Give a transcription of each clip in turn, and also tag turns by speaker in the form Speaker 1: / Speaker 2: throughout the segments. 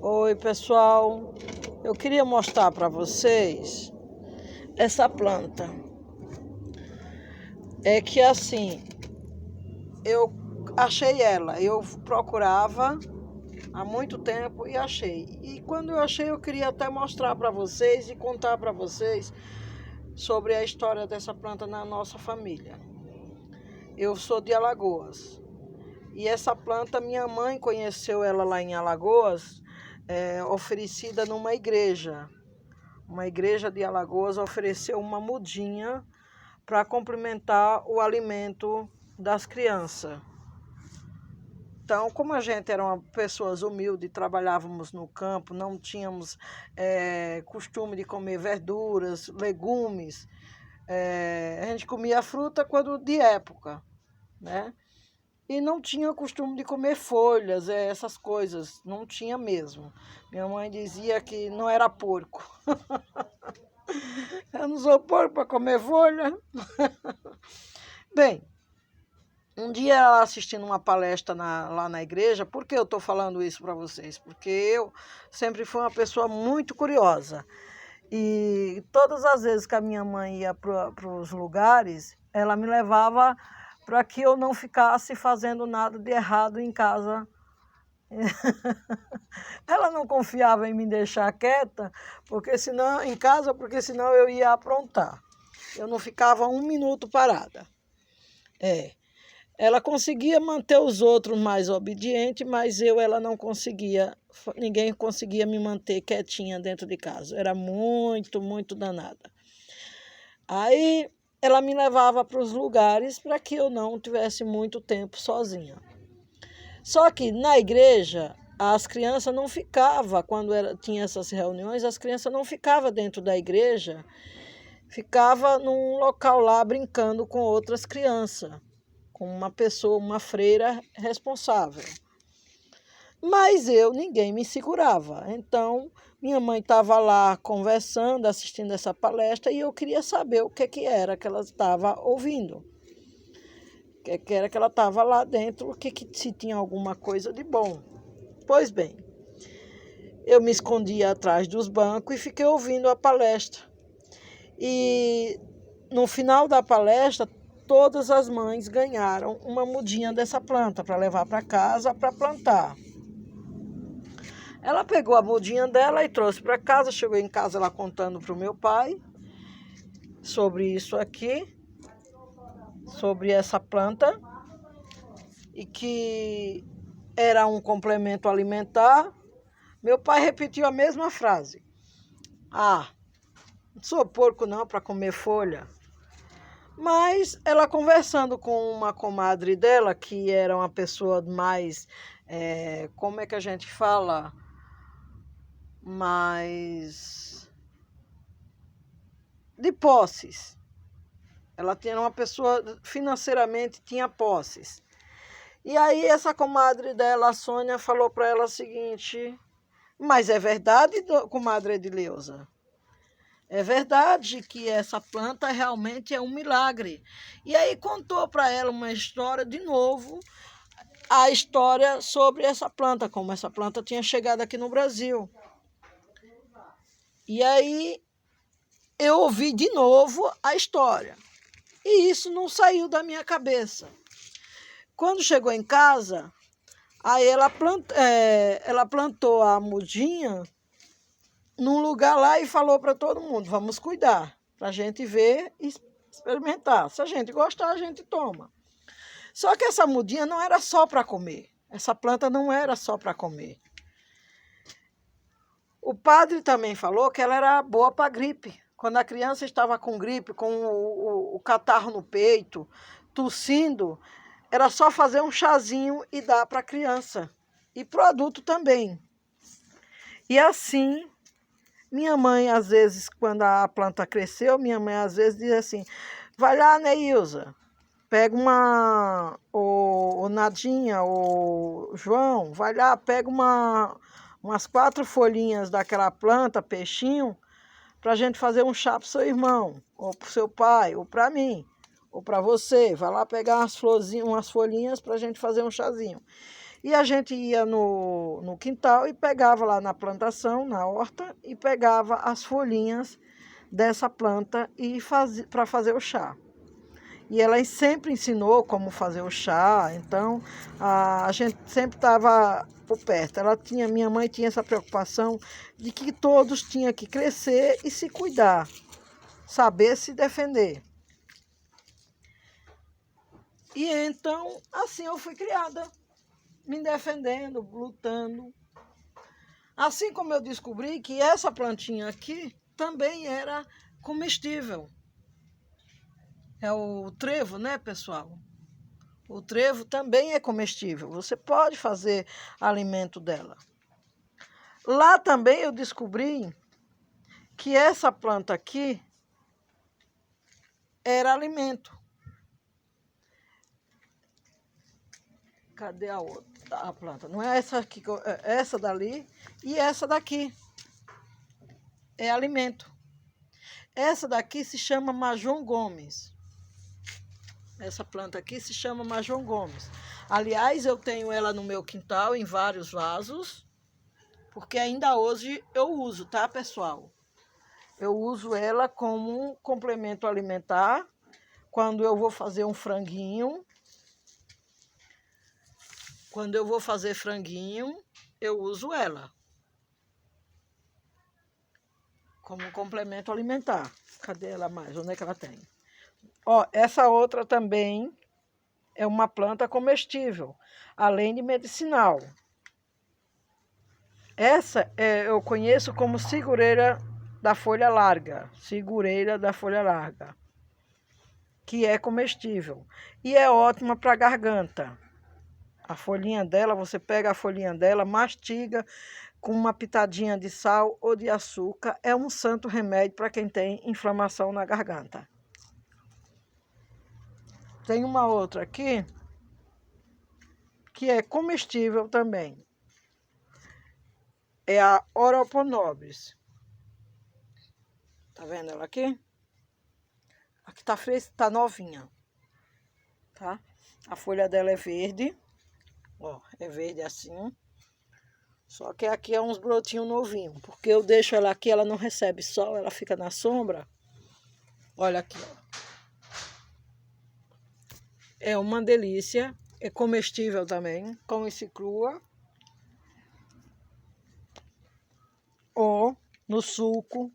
Speaker 1: Oi, pessoal. Eu queria mostrar para vocês essa planta. É que assim, eu achei ela. Eu procurava há muito tempo e achei. E quando eu achei, eu queria até mostrar para vocês e contar para vocês sobre a história dessa planta na nossa família. Eu sou de Alagoas. E essa planta, minha mãe conheceu ela lá em Alagoas, oferecida numa igreja. Uma igreja de Alagoas ofereceu uma mudinha para complementar o alimento das crianças. Então, como a gente era pessoas humildes, trabalhávamos no campo, não tínhamos costume de comer verduras, legumes, a gente comia fruta quando de época, né? E não tinha costume de comer folhas, essas coisas, não tinha mesmo. Minha mãe dizia que não era porco. Eu não sou porco para comer folha. Bem, um dia ela assistindo uma palestra lá na igreja. Por que eu estou falando isso para vocês? Porque eu sempre fui uma pessoa muito curiosa. E todas as vezes que a minha mãe ia para os lugares, ela me levava para que eu não ficasse fazendo nada de errado em casa. Ela não confiava em me deixar quieta, porque senão, em casa, porque senão eu ia aprontar. Eu não ficava um minuto parada. Ela conseguia manter os outros mais obedientes, mas ela não conseguia, ninguém conseguia me manter quietinha dentro de casa. Era muito, muito danada. Aí ela me levava para os lugares para que eu não tivesse muito tempo sozinha. Só que na igreja, as crianças não ficavam, quando tinha essas reuniões, as crianças não ficavam dentro da igreja, ficava num local lá brincando com outras crianças, com uma pessoa, uma freira responsável. Mas ninguém me segurava. Então, minha mãe estava lá conversando, assistindo essa palestra, e eu queria saber o que era que ela estava ouvindo. O que era que ela estava lá dentro, se tinha alguma coisa de bom. Pois bem, eu me escondia atrás dos bancos e fiquei ouvindo a palestra. E no final da palestra, todas as mães ganharam uma mudinha dessa planta para levar para casa para plantar. Ela pegou a mudinha dela e trouxe para casa. Chegou em casa ela contando para o meu pai sobre isso aqui, sobre essa planta, e que era um complemento alimentar. Meu pai repetiu a mesma frase. Não sou porco não para comer folha. Mas ela conversando com uma comadre dela, que era uma pessoa mais, como é que a gente fala? Mais de posses. Ela tinha uma pessoa, financeiramente tinha posses. E aí essa comadre dela, a Sônia, falou para ela o seguinte: mas é verdade, comadre Edileuza? É verdade que essa planta realmente é um milagre. E aí contou para ela uma história, de novo, a história sobre essa planta, como essa planta tinha chegado aqui no Brasil. E aí eu ouvi de novo a história. E isso não saiu da minha cabeça. Quando chegou em casa, aí ela plantou a mudinha num lugar lá e falou para todo mundo: vamos cuidar, para a gente ver e experimentar. Se a gente gostar, a gente toma. Só que essa mudinha não era só para comer. Essa planta não era só para comer. O padre também falou que ela era boa para gripe. Quando a criança estava com gripe, com o catarro no peito, tossindo, era só fazer um chazinho e dar para a criança. E para o adulto também. E assim, minha mãe, às vezes, quando a planta cresceu, minha mãe às vezes dizia assim: vai lá, Neilza, pega o Nadinha, o João, vai lá, pega umas 4 folhinhas daquela planta, peixinho, para a gente fazer um chá para o seu irmão, ou para o seu pai, ou para mim, ou para você. Vai lá pegar umas folhinhas para a gente fazer um chazinho. E a gente ia no quintal e pegava lá na plantação, na horta, e pegava as folhinhas dessa planta e para fazer o chá. E ela sempre ensinou como fazer o chá, então a gente sempre estava por perto. Minha mãe tinha essa preocupação de que todos tinham que crescer e se cuidar, saber se defender. E então, assim eu fui criada, me defendendo, lutando. Assim como eu descobri que essa plantinha aqui também era comestível. É o trevo, né, pessoal? O trevo também é comestível. Você pode fazer alimento dela. Lá também eu descobri que essa planta aqui era alimento. Cadê a outra? A planta? Não é essa aqui, é essa dali e essa daqui. É alimento. Essa daqui se chama Majom Gomes. Essa planta aqui se chama Majom Gomes. Aliás, eu tenho ela no meu quintal em vários vasos, porque ainda hoje eu uso, tá, pessoal? Eu uso ela como um complemento alimentar. Quando eu vou fazer um franguinho, eu uso ela como um complemento alimentar. Cadê ela mais? Onde é que ela tem? Ó, essa outra também é uma planta comestível, além de medicinal. Essa eu conheço como sigureira da folha larga, que é comestível e é ótima para a garganta. A folhinha dela, você pega a folhinha dela, mastiga com uma pitadinha de sal ou de açúcar, é um santo remédio para quem tem inflamação na garganta. Tem uma outra aqui que é comestível também. É a Oroponobis. Tá vendo ela aqui? Aqui tá fresca, tá novinha, tá? A folha dela é verde, ó, é verde assim. Só que aqui é uns brotinhos novinhos, porque eu deixo ela aqui, ela não recebe sol, ela fica na sombra. Olha aqui, ó. É uma delícia, é comestível também, come-se crua ou no suco.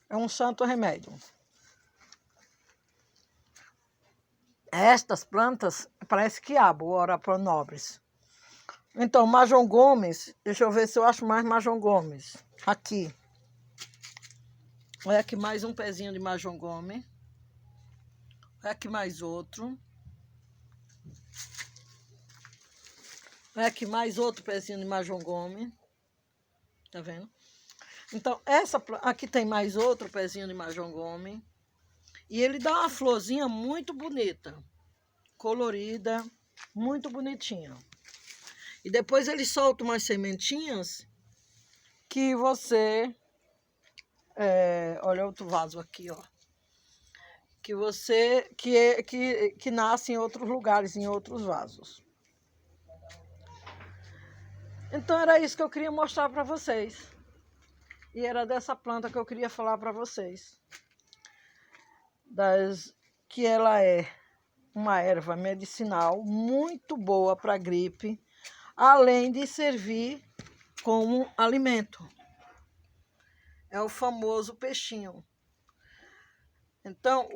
Speaker 1: É um santo remédio. Estas plantas parece quiabo, ora pronobres. Então, Majom Gomes, deixa eu ver se eu acho mais Majom Gomes. Aqui. Olha aqui mais um pezinho de Majom Gomes. Olha aqui mais outro. Olha aqui mais outro pezinho de Majom Gomes. Tá vendo? Então, aqui tem mais outro pezinho de Majom Gomes. E ele dá uma florzinha muito bonita. Colorida, muito bonitinha. E depois ele solta umas sementinhas que você... olha outro vaso aqui, ó. Que nasce em outros lugares, em outros vasos. Então era isso que eu queria mostrar para vocês. E era dessa planta que eu queria falar para vocês. Que ela é uma erva medicinal muito boa para gripe, além de servir como alimento. É o famoso peixinho. Então,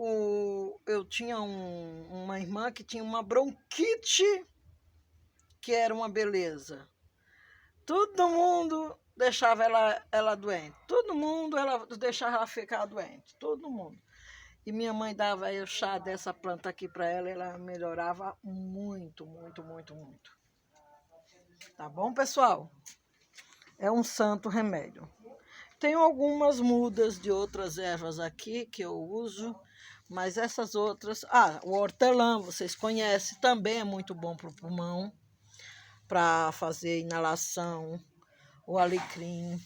Speaker 1: eu tinha uma irmã que tinha uma bronquite, que era uma beleza. Todo mundo deixava ela doente. Todo mundo deixava ela ficar doente. Todo mundo. E minha mãe dava o chá dessa planta aqui para ela, ela melhorava muito, muito, muito, muito. Tá bom, pessoal? É um santo remédio. Tenho algumas mudas de outras ervas aqui que eu uso, mas essas outras... o hortelã, vocês conhecem, também é muito bom para o pulmão, para fazer inalação, o alecrim.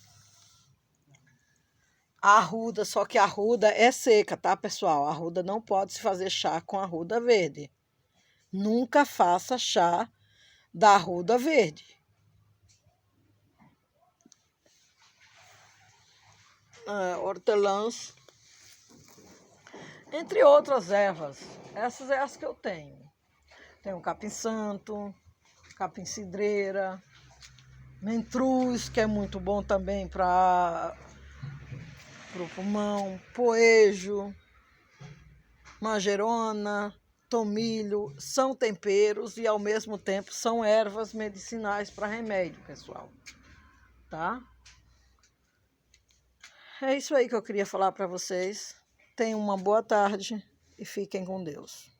Speaker 1: A arruda, só que a arruda é seca, tá, pessoal? A arruda não pode se fazer chá com arruda verde. Nunca faça chá da arruda verde. Hortelãs, entre outras ervas. Essas é as que eu tenho. Tenho capim-santo, capim-cidreira, mentruz, que é muito bom também para o pulmão, poejo, manjerona, tomilho, são temperos e ao mesmo tempo são ervas medicinais para remédio, pessoal, tá? É isso aí que eu queria falar para vocês. Tenham uma boa tarde e fiquem com Deus.